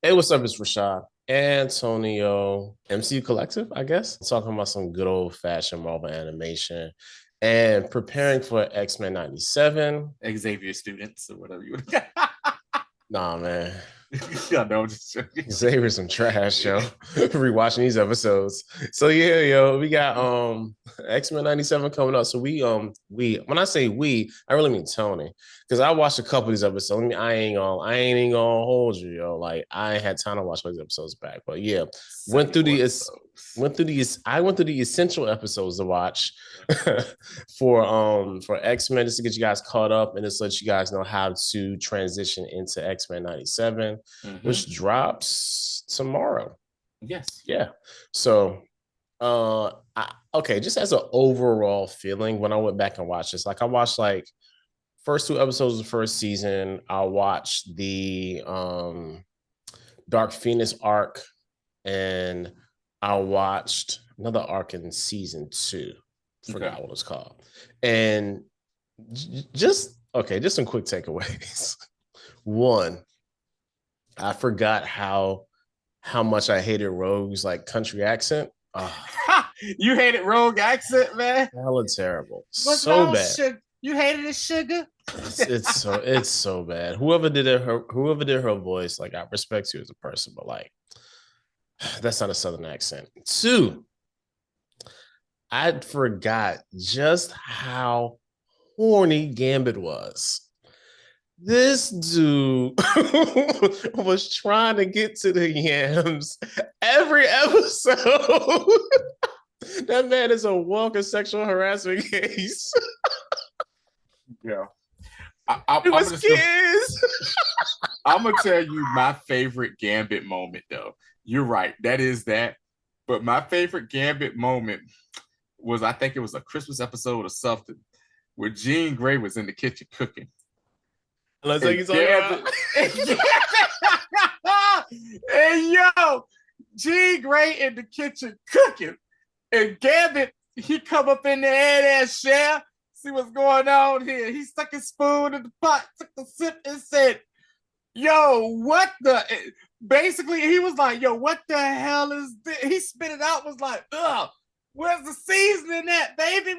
Hey, what's up? It's Rashad. Antonio, MCU Collective, I guess. Talking about some good old fashioned Marvel animation and preparing for X-Men 97. Xavier students or whatever you would. Nah, man. Yeah, no, just joking. Xavier's some trash, yo. Rewatching these episodes. So yeah, yo, we got X-Men 97 coming up. So we when I say we, I really mean Tony. Because I watched a couple of these episodes. I ain't gonna hold you, yo. Like I ain't had time to watch those episodes back. But yeah, went through the I went through the essential episodes to watch for X-Men just to get you guys caught up and just let you guys know how to transition into X-Men 97, which drops tomorrow. Yes. Yeah. So okay, just as an overall feeling, when I went back and watched this, like I watched like first two episodes of the first season. I watched the Dark Phoenix arc, and I watched another arc in season two. Forgot what it's called. And just some quick takeaways. One, I forgot how much I hated Rogue's like country accent. You hated Rogue accent, man. Hella terrible. What's so bad. You hated his sugar. It's so bad. Whoever did her voice, like I respect you as a person, but like that's not a Southern accent. Two, I forgot just how horny Gambit was. This dude was trying to get to the yams every episode. That man is a walking sexual harassment case. Yeah. It was kids. I'm going to tell you my favorite Gambit moment, though. You're right. That is that. But my favorite Gambit moment was, I think it was a Christmas episode or something, where Jean Grey was in the kitchen cooking. Let's say he's about. And yo, Jean Grey in the kitchen cooking. And Gambit, he come up in there and share, see what's going on here. He stuck his spoon in the pot, took a sip, and said, yo, what the? Basically, he was like, yo, what the hell is this? He spit it out, was like, ugh, where's the seasoning at, baby?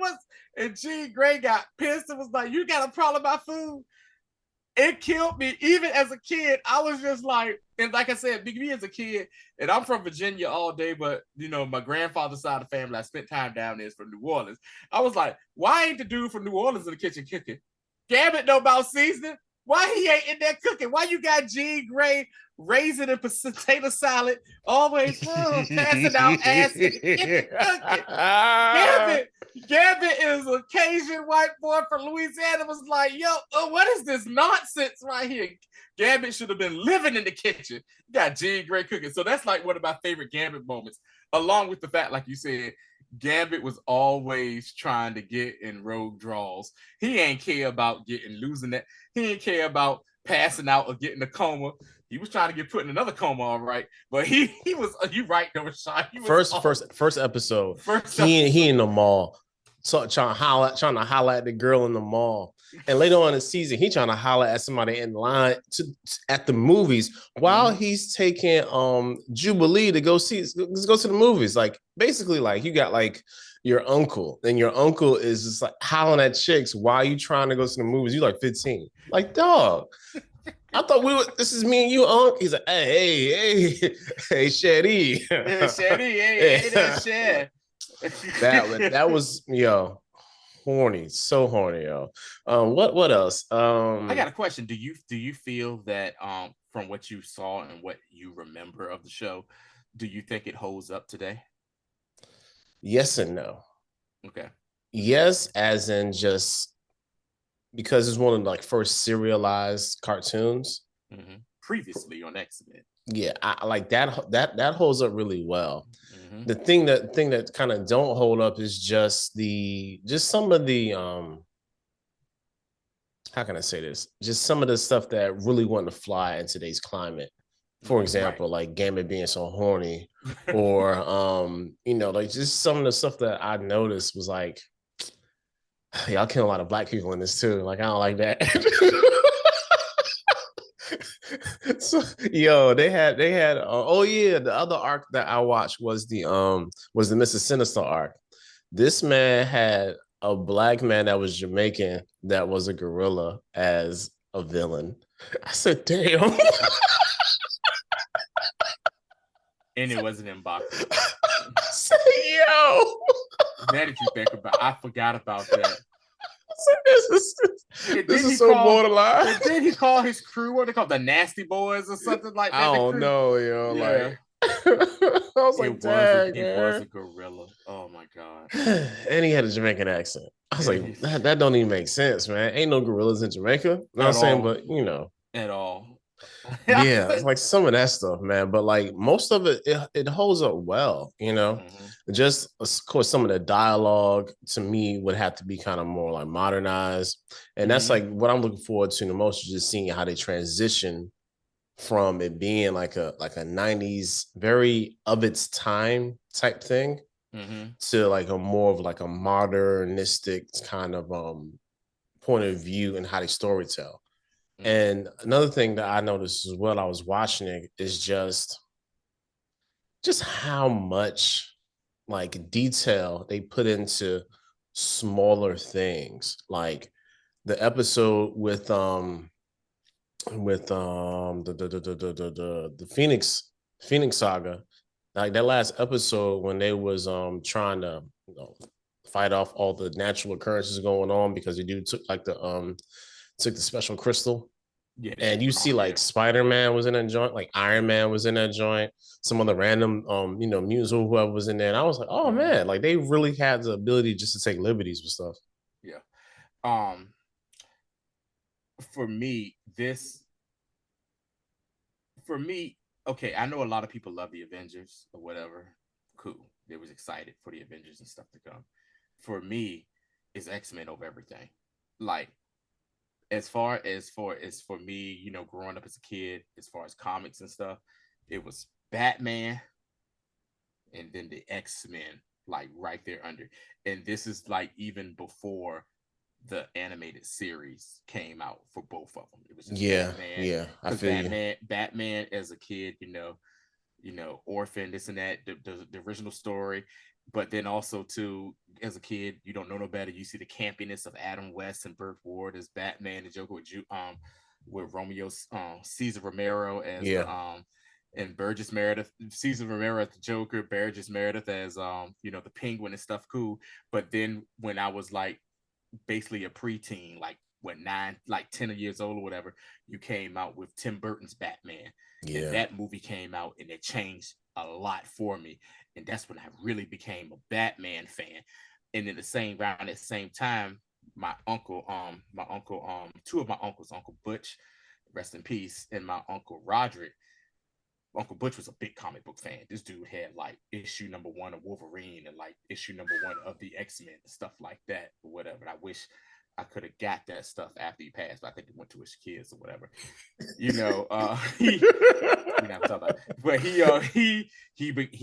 And Jean Grey got pissed and was like, you got a problem with my food? It killed me. Even as a kid, I was just like, and like I said, me as a kid, and I'm from Virginia all day, but you know, my grandfather's side of the family, I spent time down there, is from New Orleans. I was like, why ain't the dude from New Orleans in the kitchen cooking? Gambit know about seasoning. Why he ain't in there cooking? Why you got Jean Grey raisin and potato salad always passing out ass in the kitchen cooking? Gambit is a Cajun white boy from Louisiana, was like, yo, what is this nonsense right here? Gambit should have been living in the kitchen. You got Jean Grey cooking. So that's like one of my favorite Gambit moments, along with the fact, like you said, Gambit was always trying to get in Rogue draws. He ain't care about losing that. He ain't care about passing out or getting a coma. He was trying to get put in another coma, all right. But he was, you right, though, Rashad. First episode. He in the mall. So trying to holler at the girl in the mall. And later on in the season, he trying to holler at somebody in line at the movies while he's taking Jubilee to go to the movies. Like basically, like you got like your uncle, and your uncle is just like hollering at chicks while you trying to go to the movies. You like 15. Like, dog. I thought this is me and you, Unc. He's like, hey, Shetty. Hey, that's Shed. That was horny, so horny, yo. What else? I got a question. Do you feel that from what you saw and what you remember of the show, do you think it holds up today? Yes and no. Okay. Yes, as in just because it's one of the like first serialized cartoons. Previously on X-Men. Yeah, I like that holds up really well. The thing that kind of don't hold up is just some of the how can I say this? Just some of the stuff that really wouldn't fly in today's climate. For example, like Gambit being so horny, or like just some of the stuff that I noticed was like, y'all kill a lot of black people in this too. Like I don't like that. Yo, they had oh yeah, the other arc that I watched was the Mrs. Sinister arc. This man had a black man that was Jamaican that was a gorilla as a villain. I said, damn. And it wasn't Mbaku. I said, yo. Now that you think about it, I forgot about that. This is this is so borderline. And then he called his crew, what they call the Nasty Boys or something like I that. The don't crew. know, yo. Yeah. Like I was like, dang, It was a man. gorilla. Oh my god. And he had a Jamaican accent. I was And like, that don't even make sense, man. Ain't no gorillas in Jamaica. You know what I'm at saying? all. But you know, At all. yeah, it's like some of that stuff, man. But like most of it holds up well, you know. Mhm. Just of course, some of the dialogue to me would have to be kind of more like modernized, and that's like what I'm looking forward to the most is just seeing how they transition from it being like a 90s very of its time type thing to like a more of like a modernistic kind of point of view and how they storytell. And another thing that I noticed as well, I was watching it, is just how much like detail they put into smaller things. Like the episode with the Phoenix saga, like that last episode when they was trying to fight off all the natural occurrences going on because the dude took the special crystal. Yeah, And you see like Spider-Man was in that joint, like Iron Man was in that joint, some other random mutants or whoever was in there. And I was like, oh man, like they really had the ability just to take liberties with stuff. Yeah. For me, okay, I know a lot of people love the Avengers or whatever. Cool. They was excited for the Avengers and stuff to come. For me, it's X-Men over everything. Like, as for me, growing up as a kid, as far as comics and stuff, it was Batman and then the X-Men, like right there under. And this is like even before the animated series came out for both of them. It was just Yeah, Batman, yeah, I because feel you. Batman as a kid, orphan, this and that, the original story. But then also too, as a kid, you don't know no better. You see the campiness of Adam West and Burt Ward as Batman, the Joker with Romeo Caesar Romero as Yeah, the and Burgess Meredith, Caesar Romero as the Joker, Burgess Meredith as the Penguin and stuff. Cool. But then when I was like basically a preteen, like what 10 years old or whatever, you came out with Tim Burton's Batman, and yeah, that movie came out and it changed a lot for me, and that's when I really became a Batman fan. And in the same round at the same time, two of my uncles, Uncle Butch, rest in peace, and my Uncle Roderick. Uncle Butch was a big comic book fan. This dude had like issue number one of Wolverine and like issue number one of the X-Men, stuff like that, or whatever. And I wish I could have got that stuff after he passed, but I think it went to his kids or whatever. He we never talk about it. But he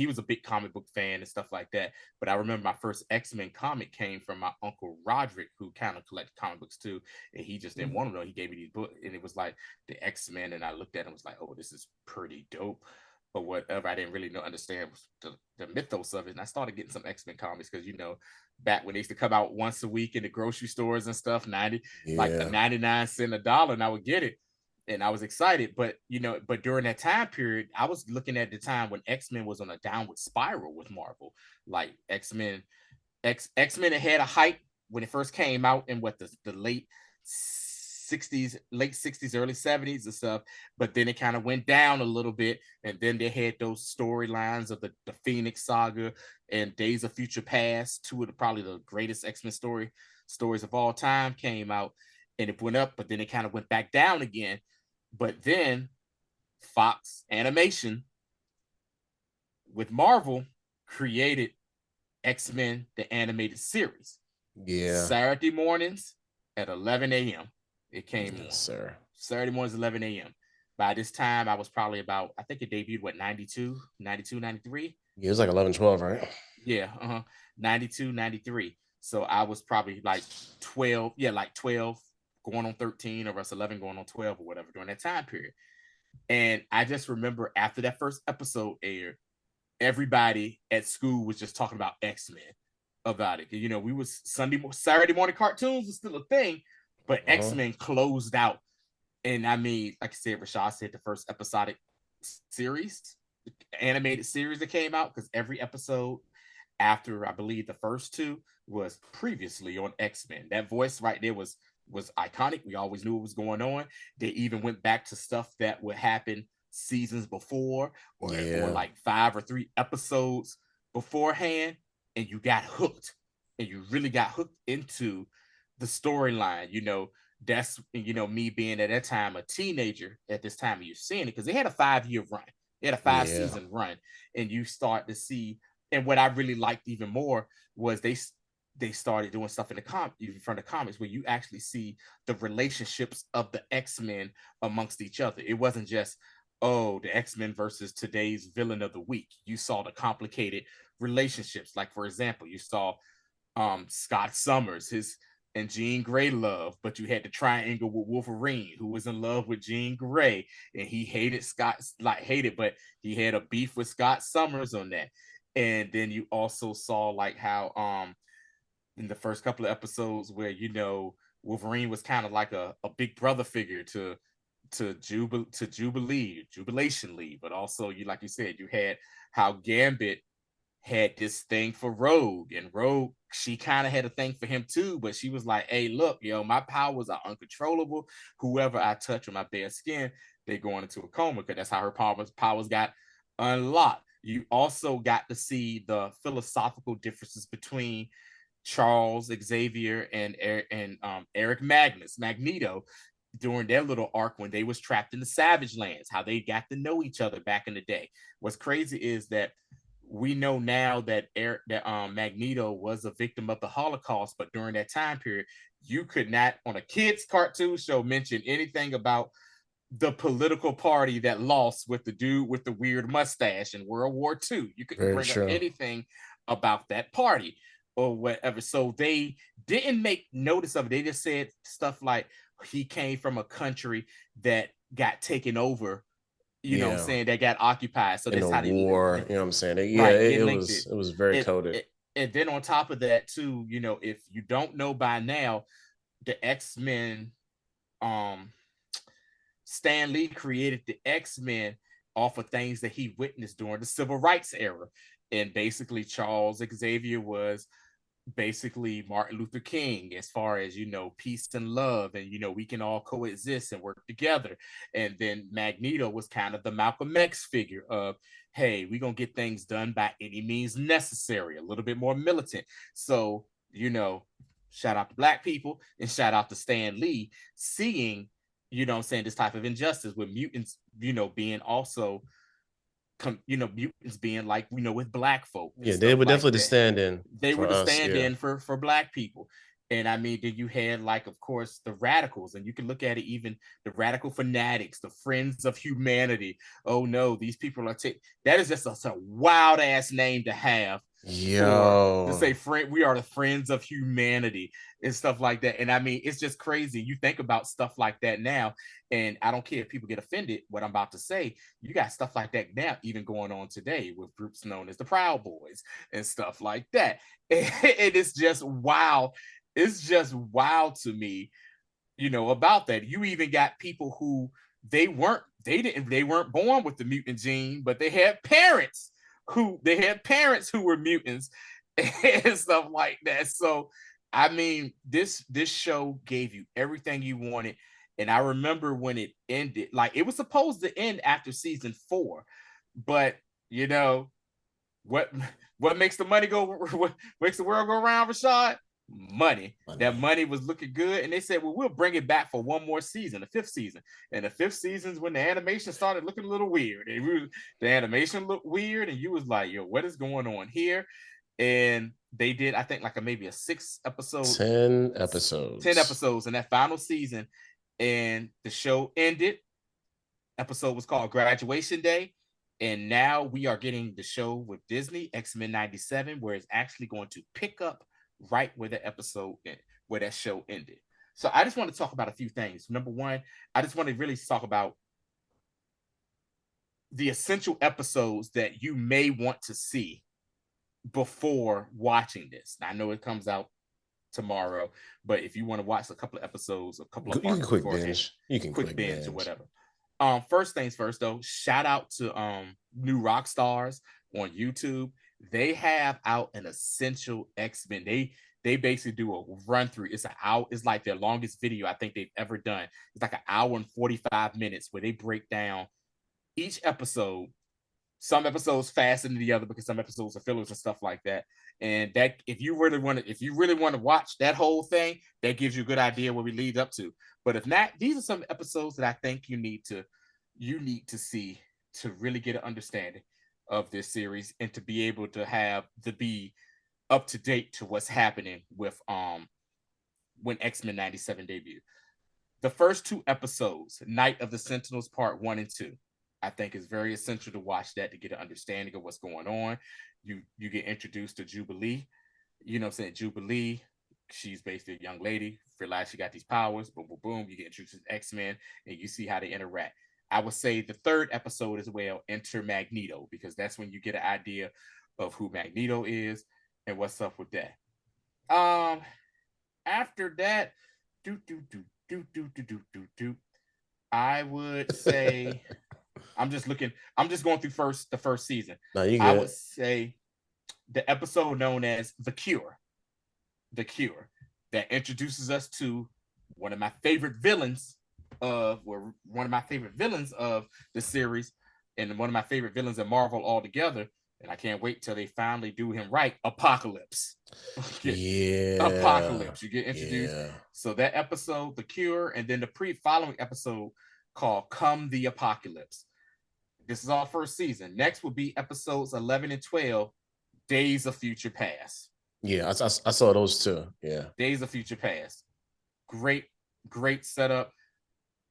was a big comic book fan and stuff like that. But I remember my first X-Men comic came from my Uncle Roderick, who kind of collected comic books too. And he just didn't want them. He gave me these books, and it was like the X-Men, and I looked at it and was like, oh, this is pretty dope. But whatever, I didn't really understand the mythos of it. And I started getting some X-Men comics because back when they used to come out once a week in the grocery stores and stuff, like a yeah, 99 cent, $1, and I would get it. And I was excited, but during that time period, I was looking at the time when X-Men was on a downward spiral with Marvel. Like X-Men had a hype when it first came out in the late 60s, early 70s and stuff. But then it kind of went down a little bit. And then they had those storylines of the Phoenix Saga and Days of Future Past, two of probably the greatest X-Men stories of all time came out. And it went up, but then it kind of went back down again. But then Fox Animation with Marvel created X-Men, the animated series. yeah. Saturday mornings at 11 a.m. It came Yes, on. sir. Saturday mornings, 11 a.m. By this time, I was probably about, I think it debuted, 92, 92, 93? Yeah, it was like 11, 12, right? Yeah, 92, 93. So I was probably like 12, yeah, like 12 going on 13, or else 11 going on 12 or whatever during that time period. And I just remember after that first episode aired, everybody at school was just talking about X-Men about it. You know, we was Saturday morning cartoons was still a thing, but Uh-huh. X-Men closed out. And I mean, like I said, Rashad said the first episodic series, animated series that came out, because every episode after I believe the first two was previously on X-Men. That voice right there was iconic. We always knew what was going on. They even went back to stuff that would happen seasons before, or Yeah. like 5 or 3 episodes beforehand, and you got hooked, and you really got hooked into the storyline. You know, that's, you know, me being at that time a teenager at this time of you seeing it, because they had a 5 year run. They had a five Yeah. season run, and you start to see. And what I really liked even more was they started doing stuff in the even from the comics, where you actually see the relationships of the X-Men amongst each other. It wasn't just, oh, the X-Men versus today's villain of the week. You saw the complicated relationships. Like, for example, you saw Scott Summers, his and Jean Grey love, but you had the triangle with Wolverine, who was in love with Jean Grey, and he hated Scott, like hated, but he had a beef with Scott Summers on that. And then you also saw like how in the first couple of episodes where, you know, Wolverine was kind of like a big brother figure to Jubilation League, but also, you, like you said, you had how Gambit had this thing for Rogue, and Rogue, she kind of had a thing for him too, but she was like, hey, look, yo, my powers are uncontrollable. Whoever I touch with my bare skin, they going into a coma, because that's how her powers got unlocked. You also got to see the philosophical differences between Charles Xavier and Eric Magneto, during their little arc when they was trapped in the Savage Lands, how they got to know each other back in the day. What's crazy is that we know now that Magneto was a victim of the Holocaust, but during that time period, you could not, on a kids' cartoon show, mention anything about the political party that lost with the dude with the weird mustache in World War II. You couldn't Very bring up true. anything about that party or whatever. So they didn't make notice of it. They just said stuff like he came from a country that got taken over, you know what I'm Yeah. saying, that got occupied. So In that's the how war, you know what I'm saying? Yeah, right, they it linked it. was very It, coded. it. And then on top of that, too, you know, if you don't know by now, the X-Men, um, Stan Lee created the X-Men off of things that he witnessed during the Civil Rights era. And basically, Charles Xavier was basically Martin Luther King, as far as, you know, peace and love, and, you know, we can all coexist and work together. And then Magneto was kind of the Malcolm X figure of, hey, we're gonna get things done by any means necessary, a little bit more militant. So, you know, shout out to black people and shout out to Stan Lee, seeing, you know what I'm saying, this type of injustice with mutants, you know, being also you know, mutants being like, you know, with black folk and Yeah, they stuff were like definitely the that. stand-in They for were the us. Yeah. stand-in for black people. And I mean, then you had, like, of course, the radicals, and you can look at it, even the radical fanatics, the Friends of Humanity. Oh no, these people are that is just a wild ass name to have, for to Yo. say friend, we are the Friends of Humanity and stuff like that. And I mean, it's just crazy. You think about stuff like that now, and I don't care if people get offended what I'm about to say. You got stuff like that now, even going on today with groups known as the Proud Boys and stuff like that. And it's just wow. It's just wild to me, you know, about that. You even got people who they weren't born with the mutant gene, but they had parents who were mutants and stuff like that. So I mean, this show gave you everything you wanted. And I remember when it ended, like, it was supposed to end after season 4, but, you know, what what makes the money go, what makes the world go round, Rashad? Money. That Money. money was looking good, and they said, well, we'll bring it back for one more season, the 5th season. And the 5th season's when the animation started looking a little weird. The animation looked weird, and you was like, yo, what is going on here? And they did, I think, like maybe a 6 episode, 10 10 episodes. episodes in that final season, and the show ended. Episode was called Graduation Day. And now we are getting the show with Disney, X-Men 97, where it's actually going to pick up right where the episode ended, where that show ended. So I just want to talk about a few things. Number one, I just want to really talk about the essential episodes that you may want to see before watching this. Now, I know it comes out tomorrow, but if you want to watch a couple of episodes, a couple of You can parts quick beforehand, binge. You can quick quick binge or binge. whatever. First things first though, shout out to New Rock Stars on YouTube. They have out an essential X-Men. They basically do a run through. It's like their longest video I think they've ever done. It's like an hour and 45 minutes where they break down each episode. Some episodes faster than the other because some episodes are fillers and stuff like that. And that if you really want to watch that whole thing, that gives you a good idea what we lead up to. But if not, these are some episodes that I think you need to see to really get an understanding of this series and to be able to be up to date to what's happening with when X-Men 97 debuted. The first two episodes, Night of the Sentinels Part 1 and 2, I think is very essential to watch that to get an understanding of what's going on. You get introduced to Jubilee. You know what I'm saying? Jubilee, she's basically a young lady, realize she got these powers, boom, boom, boom. You get introduced to X-Men and you see how they interact. I would say the third episode as well, Enter Magneto, because that's when you get an idea of who Magneto is and what's up with that. After that, do do do do do do do do do. I would say I'm just looking. I'm just going through the first season. No, you I would good. say the episode known as The Cure, that introduces us to one of my favorite villains of the series, and one of my favorite villains of Marvel altogether. And I can't wait till they finally do him right. Apocalypse. Yeah. Apocalypse. You get introduced. Yeah. So that episode, The Cure, and then the following episode called Come the Apocalypse. This is our first season. Next will be episodes 11 and 12, Days of Future Past. Yeah, I saw those too. Yeah. Days of Future Past. Great, great setup.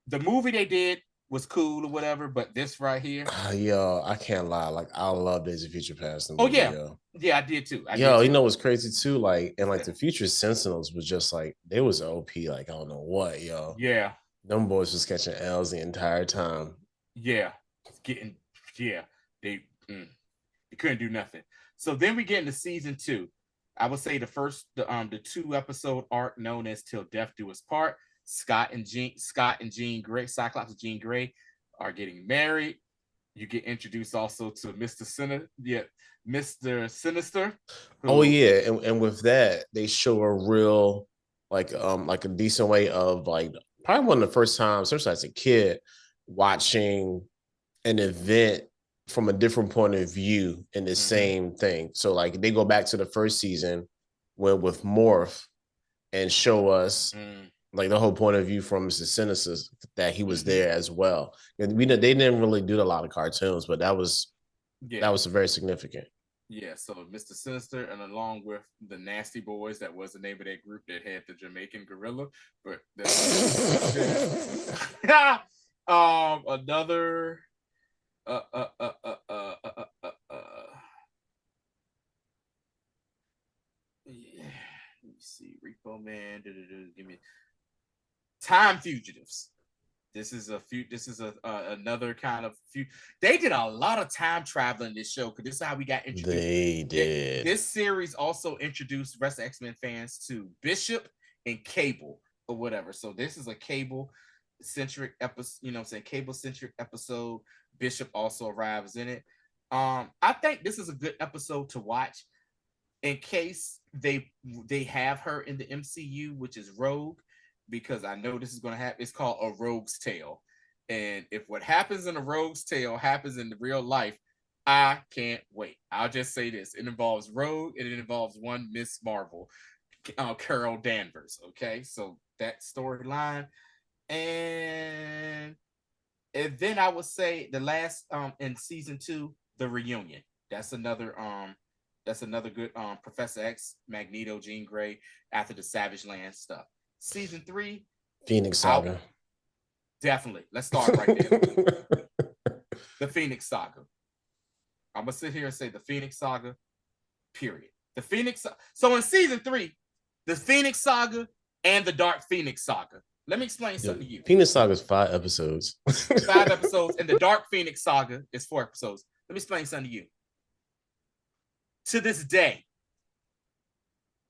The movie they did was cool or whatever, but this right here. Yo, I can't lie. Like, I love Days of Future Past, the Oh movie, yeah. yo. Yeah, I did too. Yo, you know what's crazy too? Like, and like the Future Sentinels was just like, they was OP, like, I don't know what, yo. Yeah. Them boys was catching L's the entire time. Yeah. Getting, yeah. They couldn't do nothing. So then we get into season 2. I would say the 2 episode arc known as Till Death Do Us Part. Scott and Jean Grey, Cyclops and Jean Grey are getting married. You get introduced also to Mr. Sinister. Oh yeah, and with that, they show a real like a decent way of like probably one of the first times, especially as a kid, watching an event from a different point of view in the same thing. So like they go back to the first season with Morph and show us like the whole point of view from Mr. Sinister that he was there as well. And they didn't really do a lot of cartoons, but that was very significant. Yeah, so Mr. Sinister, and along with the Nasty Boys, that was the name of that group that had the Jamaican gorilla. But another yeah, let me see, Repo Man. Give me Time Fugitives. This is another kind of few. They did a lot of time traveling in this show because this is how we got introduced. They did. This series also introduced rest of X-Men fans to Bishop and Cable or whatever. So this is a Cable centric episode. You know what I'm saying? Cable centric episode. Bishop also arrives in it. I think this is a good episode to watch in case they have her in the MCU, which is Rogue. Because I know this is going to happen. It's called A Rogue's Tale. And if what happens in A Rogue's Tale happens in the real life, I can't wait. I'll just say this. It involves Rogue and it involves one Miss Marvel, Carol Danvers. Okay, so that storyline. And then I would say the last in season 2, The Reunion. That's another good Professor X, Magneto, Jean Grey after the Savage Land stuff. Season 3, Phoenix Saga. Definitely. Let's start right there. The Phoenix Saga. I'm gonna sit here and say the Phoenix Saga. Period. So in season 3, the Phoenix Saga and the Dark Phoenix Saga Let me explain The something to you. Phoenix Saga is 5 episodes. 5 episodes, and the Dark Phoenix Saga is 4 episodes. Let me explain something to you. To this day,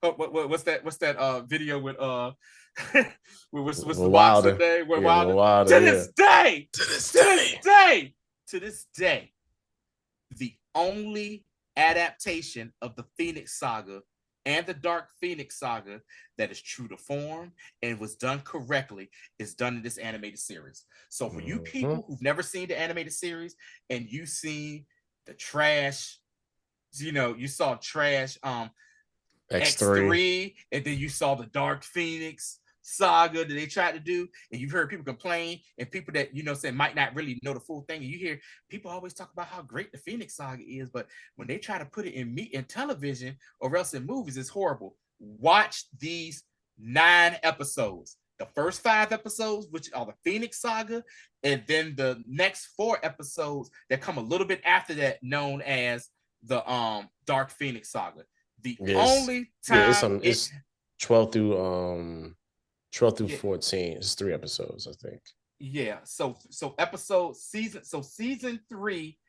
what's that? What's that video with what's the boxer Wilder. name? With Yeah, Wilder. Wilder, To yeah. this day, To this to this day. day, to this day, the only adaptation of the Phoenix Saga and the Dark Phoenix Saga that is true to form and was done correctly is done in this animated series. So for you people who've never seen the animated series and you see the trash, you saw trash X3. X3, and then you saw the Dark Phoenix saga that they tried to do, and you've heard people complain, and people that say might not really know the full thing, and you hear people always talk about how great the Phoenix saga is, but when they try to put it in television or else in movies, it's horrible. Watch these 9 episodes. The first 5 episodes, which are the Phoenix saga, and then the next 4 episodes that come a little bit after that, known as the Dark Phoenix saga. The Yes. only Yeah, time it's 12 through yeah, 14. It's 3 episodes, I think. yeah. Season 3,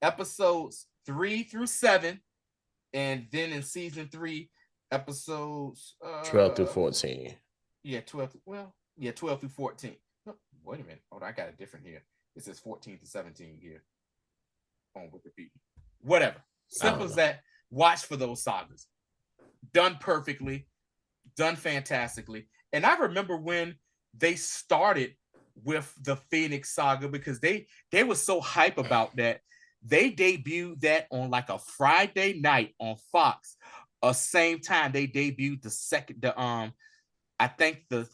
episodes 3 through 7, and then in season 3, episodes 12 through 14. yeah, 12. Well, yeah, 12 through 14. Oh, wait a minute. Hold on, I got a different here. It says 14 to 17 here on Wikipedia. Whatever. I Simple don't as know. that. Watch for those sagas. Done perfectly, done fantastically. And I remember when they started with the Phoenix saga, because they were so hype about that. They debuted that on like a Friday night on Fox. Same time they debuted I think the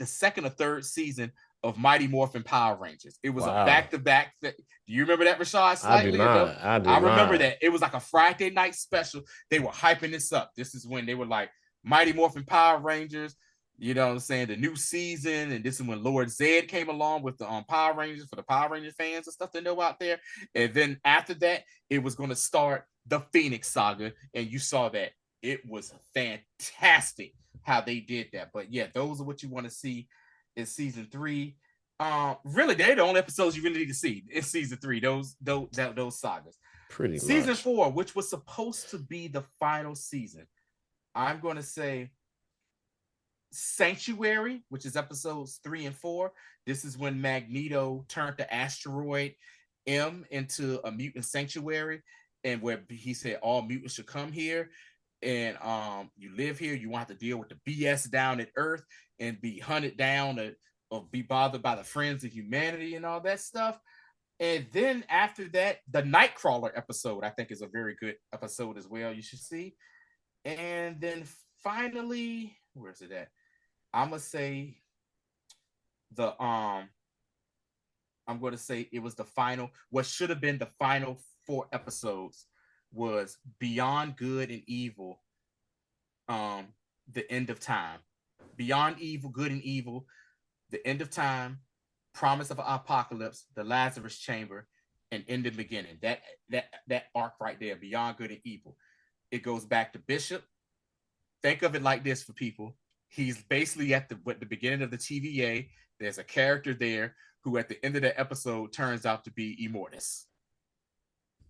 second or third season of Mighty Morphin Power Rangers. It was a Wow. back-to-back. Do you remember that, Rashad? I do Slightly or no? not. I do I remember not. that. It was like a Friday night special. They were hyping this up. This is when they were like Mighty Morphin Power Rangers. You know what I'm saying? The new season, and this is when Lord Zed came along with the Power Rangers for the Power Rangers fans and stuff they know out there. And then after that, it was going to start the Phoenix Saga, and you saw that it was fantastic how they did that. But yeah, those are what you want to see in season 3. Really, they're the only episodes you really need to see in season 3. Those sagas. Pretty Season much. 4, which was supposed to be the final season, I'm going to say Sanctuary, which is episodes 3 and 4. This is when Magneto turned the asteroid M into a mutant sanctuary, and where he said all mutants should come here, and you live here, you won't have to deal with the BS down at Earth and be hunted down or be bothered by the friends of humanity and all that stuff. And then after that, the Nightcrawler episode, I think, is a very good episode as well. You should see. And then finally, where's it at? I'm gonna say the I'm going to say it was the final. What should have been the final 4 episodes was Beyond Good and Evil. The End of Time, Beyond Evil, Good and Evil, The End of Time, Promise of Apocalypse, The Lazarus Chamber, and In the Beginning. That arc right there, Beyond Good and Evil. It goes back to Bishop. Think of it like this for people. He's basically at the beginning of the TVA. There's a character there who at the end of the episode turns out to be Immortus.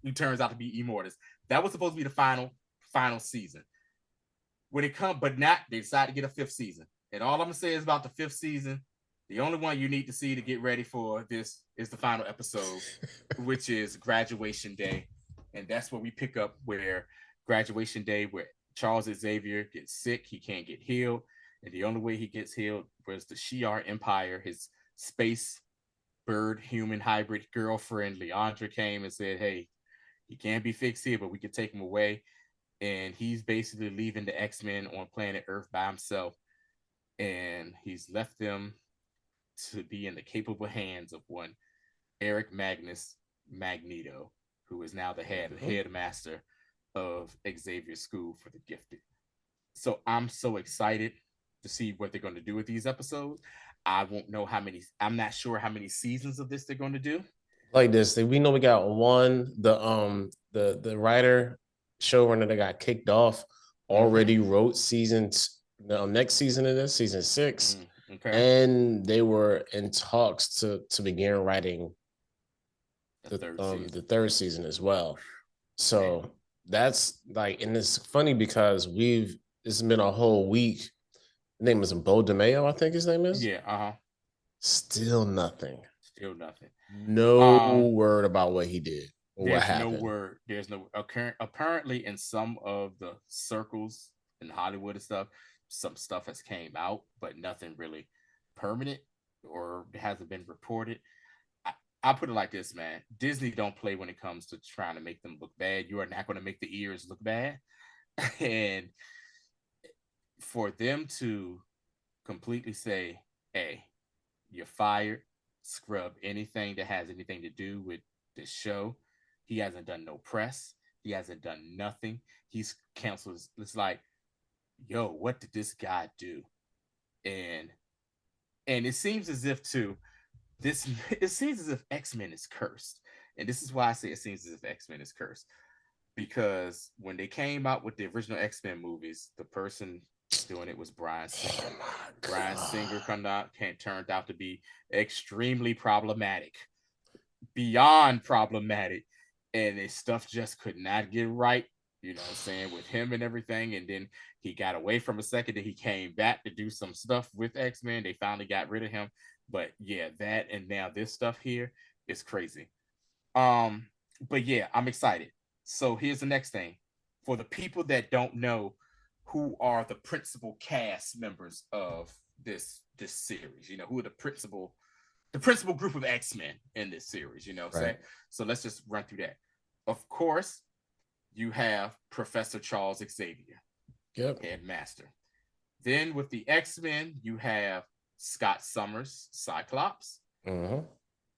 He turns out to be Immortus. That was supposed to be the final season. When it comes, but not, they decided to get a 5th season. And all I'm gonna say is about the 5th season, the only one you need to see to get ready for this is the final episode, which is Graduation Day. And that's where we pick up where Graduation Day, where Charles Xavier gets sick, he can't get healed. And the only way he gets healed was the Shi'ar Empire, his space bird human hybrid girlfriend, Leandra, came and said, hey, he can't be fixed here, but we could take him away. And he's basically leaving the X-Men on planet Earth by himself. And he's left them to be in the capable hands of one Eric Magnus Magneto, who is now the headmaster of Xavier's School for the Gifted. So I'm so excited to see what they're going to do with these episodes. I won't know how many. I'm not sure how many seasons of this they're going to do. Like this, we know we got one. The writer showrunner that got kicked off already wrote seasons. The next season of this, season 6. Okay. and they were in talks to begin writing The third the season. third season as well. Man. So that's like, and it's funny because it's been a whole week. His name is Bo DeMayo, I think his name is. Yeah. Uh-huh. Still nothing. Still nothing. No word about what he did or what There's no happened. word. There's no apparently in some of the circles in Hollywood and stuff, some stuff has came out, but nothing really permanent or hasn't been reported. I put it like this, man. Disney don't play when it comes to trying to make them look bad. You are not going to make the ears look bad. And for them to completely say, hey, you're fired, scrub anything that has anything to do with this show. He hasn't done no press. He hasn't done nothing. He's canceled. It's like, yo, what did this guy do? And it seems as if too this it seems as if X-Men is cursed. And this is why I say it seems as if X-Men is cursed. Because when they came out with the original X-Men movies, the person doing it was Bryan Singer. Bryan Singer turned out to be extremely problematic, beyond problematic, and his stuff just could not get right. You know what I'm saying, with him and everything. And then he got away from a second, then he came back to do some stuff with X-Men. They finally got rid of him. But yeah, that and now this stuff here is crazy. Um, but yeah, I'm excited. So here's the next thing. For the people that don't know who are the principal cast members of this series, you know, who are the principal group of X-Men in this series, you know what I'm saying? Right. So let's just run through that. Of course, you have Professor Charles Xavier, Yep. headmaster. Then with the X-Men, you have Scott Summers, Cyclops. Mm-hmm.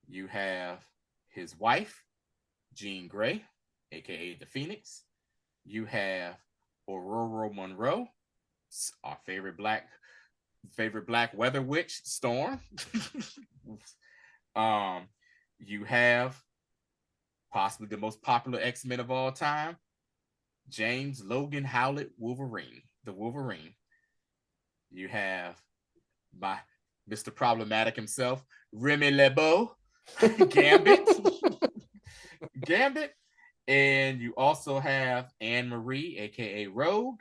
You have his wife, Jean Grey, aka the Phoenix. You have Aurora Monroe, our favorite black weather witch, Storm. um, you have possibly the most popular X-Men of all time, James Logan Howlett Wolverine, the Wolverine. You have my Mr. Problematic himself, Remy LeBeau, Gambit. Gambit. And you also have Anne Marie, aka Rogue.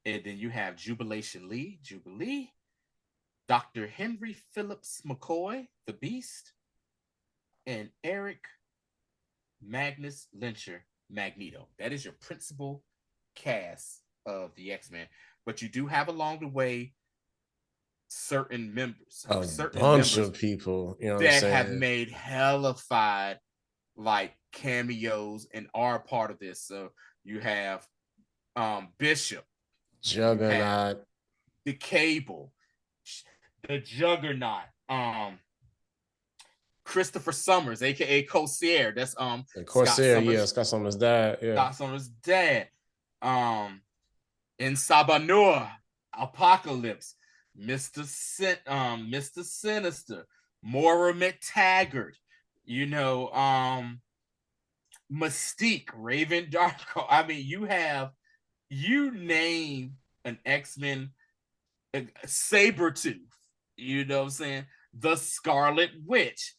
And then you have Jubilee, Dr. Henry Phillips McCoy, the Beast, and Eric Magnus Lyncher, Magneto. That is your principal cast of the X-Men. But you do have along the way certain members, A bunch of people, you know what I'm that have saying? made hellified like cameos and are part of this. So you have Bishop, you have Juggernaut. the Cable, the Juggernaut, Christopher Summers, aka Corsair. That's And Scott Corsair, yeah, Summers, Scott Summers' dad. Yeah. Scott Summers' dad. In Sabanur, Apocalypse, Mr. Sinister, Moira McTaggart, you know, Mystique, Raven Darko. I mean, you name an X-Men, Sabretooth, you know what I'm saying? The Scarlet Witch,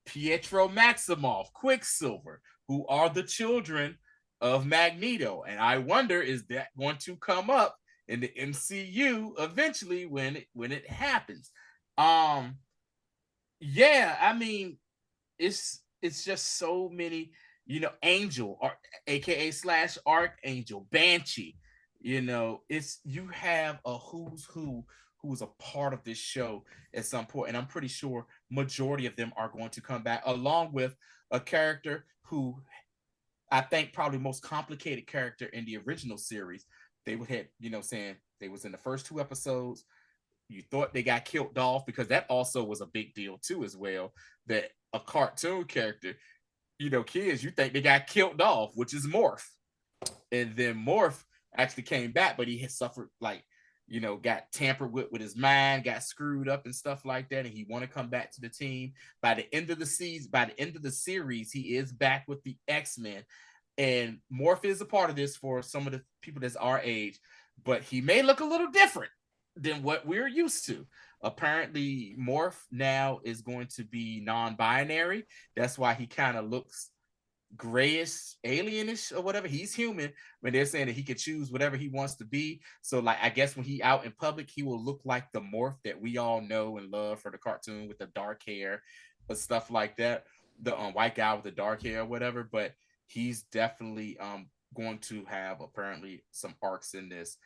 Pietro Maximoff, Quicksilver, who are the children of Magneto. And I wonder, is that going to come up in the MCU eventually when it happens? Um, yeah, I mean, it's just so many, you know, Angel, or aka slash Archangel, Banshee. You know, it's you have a who's a part of this show at some point, and I'm pretty sure majority of them are going to come back, along with a character who I think probably most complicated character in the original series. They would have, you know, saying they was in the first two episodes. You thought they got killed off, because that also was a big deal too, as well. That a cartoon character, you know, kids, you think they got killed off, which is Morph. And then Morph actually came back, but he had suffered, like, you know, got tampered with his mind, got screwed up and stuff like that, and he want to come back to the team. By the end of the season, by the end of the series, he is back with the X-Men, and Morph is a part of this for some of the people that's our age, but he may look a little different than what we're used to. apparently Morph now is going to be non-binary. That's why he kind of looks grayish, alienish, or whatever. He's human, but they're saying that he could choose whatever he wants to be. So, like, I guess when he out in public, he will look like the Morph that we all know and love for the cartoon with the dark hair, but stuff like that. The white guy with the dark hair or whatever. But he's definitely going to have apparently some arcs in this.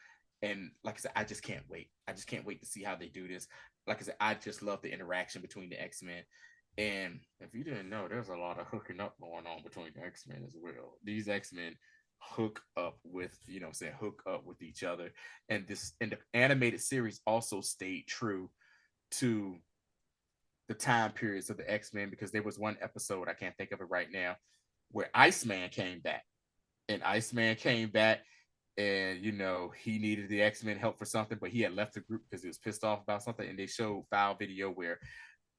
And like I said, I just can't wait. I just can't wait to see how they do this. Like I said, I just love the interaction between the X-Men. And if you didn't know, there's a lot of hooking up going on between the X-Men as well. These X-Men hook up with, hook up with each other. And the animated series also stayed true to the time periods of the X-Men, because there was one episode, I can't think of it right now, where Iceman came back. And Iceman came back and he needed the X-Men help for something, but he had left the group because he was pissed off about something. And they showed file video where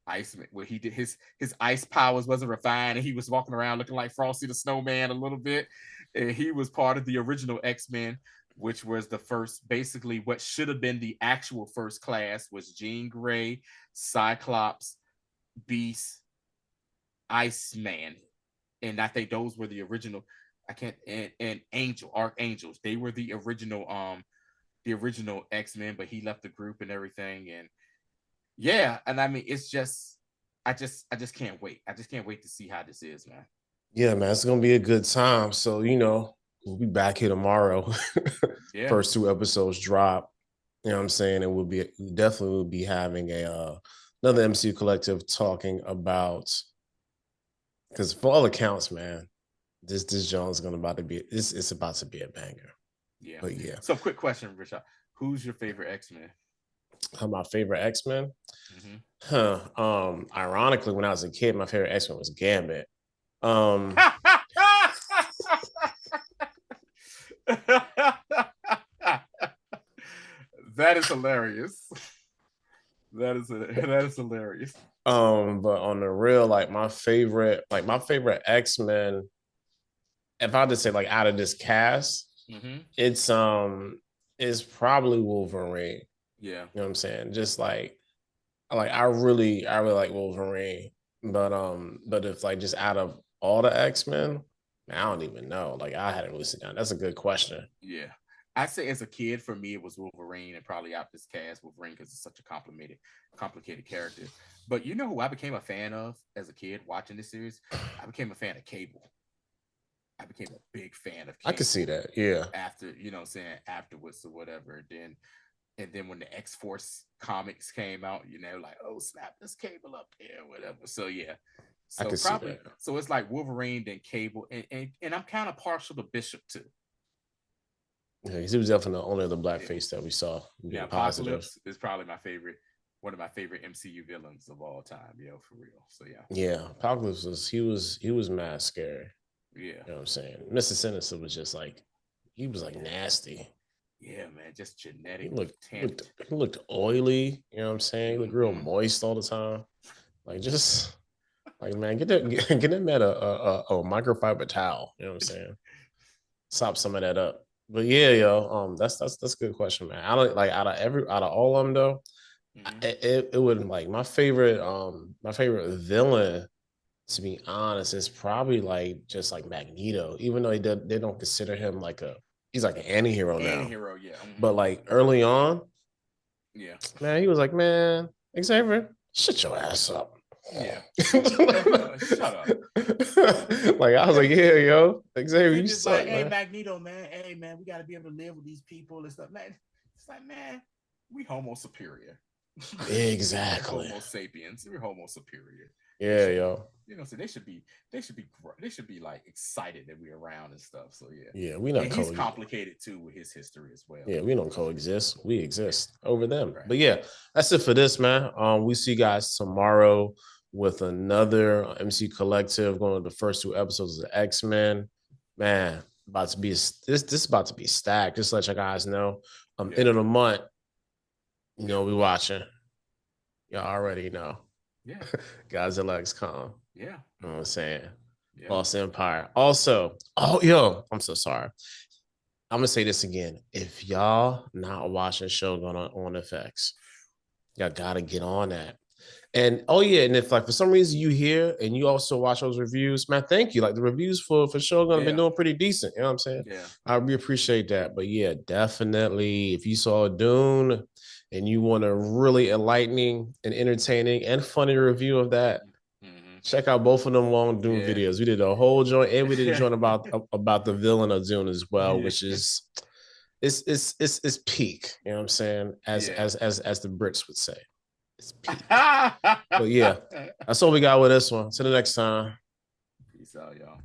Iceman, where he did his ice powers wasn't refined, and he was walking around looking like Frosty the Snowman a little bit. And he was part of the original X-Men, which was the first, basically what should have been the actual first class was Jean Grey, Cyclops, Beast, Iceman. And I think those were the original. I can't and Archangels. They were the original X-Men, but he left the group and everything. And yeah, and I mean, it's just, I just can't wait. I just can't wait to see how this is, man. Yeah, man, it's gonna be a good time. So we'll be back here tomorrow. Yeah. First 2 episodes drop. You know what I'm saying? And we definitely will be having another MCU collective talking about, because for all accounts, man, this Jones is about to be it's about to be a banger. Yeah. But yeah. So quick question, Rashad. Who's your favorite X-Men? My favorite X-Men? Ironically, when I was a kid, my favorite X-Men was Gambit. That is hilarious. That is hilarious. But on the real, like my favorite X-Men, if I had to say, like, out of this cast, it's probably Wolverine. Yeah. You know what I'm saying? Just like I really like Wolverine. But if, like, just out of all the X-Men, I don't even know. Like, I hadn't really sit down. That's a good question. Yeah. I'd say as a kid, for me, it was Wolverine, and probably out this cast, Wolverine, because it's such a complicated character. But you know who I became a fan of as a kid watching this series? I became a fan of Cable. I became a big fan of Cable. I could see that, yeah. After, afterwards or whatever. And then when the X-Force comics came out, like, oh snap, this Cable up there, whatever. So yeah. So I could probably see that. So it's like Wolverine, then Cable, and I'm kind of partial to Bishop too. Yeah, he was definitely the only other black face that we saw. Yeah, Apocalypse is probably one of my favorite MCU villains of all time, for real. So yeah. Yeah, Apocalypse was mad scary. Yeah. You know what I'm saying? Mr. Sinister was just like, he was like nasty. Yeah, man, just genetic. He looked oily, you know what I'm saying? He looked real moist all the time. Like, just like, man, get that man a microfiber towel, you know what I'm saying? Sop some of that up. But yeah, yo, that's a good question, man. I don't like out of all of them though. It wouldn't, like, my favorite villain, to be honest, is probably like just like Magneto, even though they don't consider him like he's like an anti-hero now. Anti-hero, yeah. But like early on, yeah, man, he was like, man, Xavier, shut your ass up. Yeah. Shut up. Like, I was like, yeah, yo, Xavier, you suck, like, man. Hey, Magneto, man. Hey, man, we got to be able to live with these people and stuff. Man, it's like, man, we Homo superior. Exactly. Homo sapiens. We're Homo superior. Yeah, yo. So they should be like excited that we're around and stuff. So yeah. Yeah, we don't. He's complicated too with his history as well. Yeah, we don't coexist. We exist over them. Right. But yeah, that's it for this, man. We see you guys tomorrow with another MC Collective, going to the first 2 episodes of X-Men. Man, about to be this is about to be stacked. Just to let you guys know. End of the month, we watching. Y'all already know. Yeah. Godzilla XCOM. Yeah. You know what I'm saying? Yeah. Lost Empire. Also, I'm so sorry. I'm gonna say this again. If y'all not watching Shogun on FX, Y'all gotta get on that. And oh yeah, and if like for some reason you hear and you also watch those reviews, man, thank you. Like the reviews for sure gonna be Yeah, doing pretty decent. You know what I'm saying? yeah, I really appreciate that. But yeah, definitely if you saw Dune and you want a really enlightening and entertaining and funny review of that, hmm check out both of them long Dune yeah, videos. We did a whole joint and we did a yeah, joint about the villain of Dune as well, yeah, which is it's peak. You know what I'm saying? yeah. As the Brits would say, it's peak. But yeah, that's all we got with this one. Till the next time. Peace out, y'all.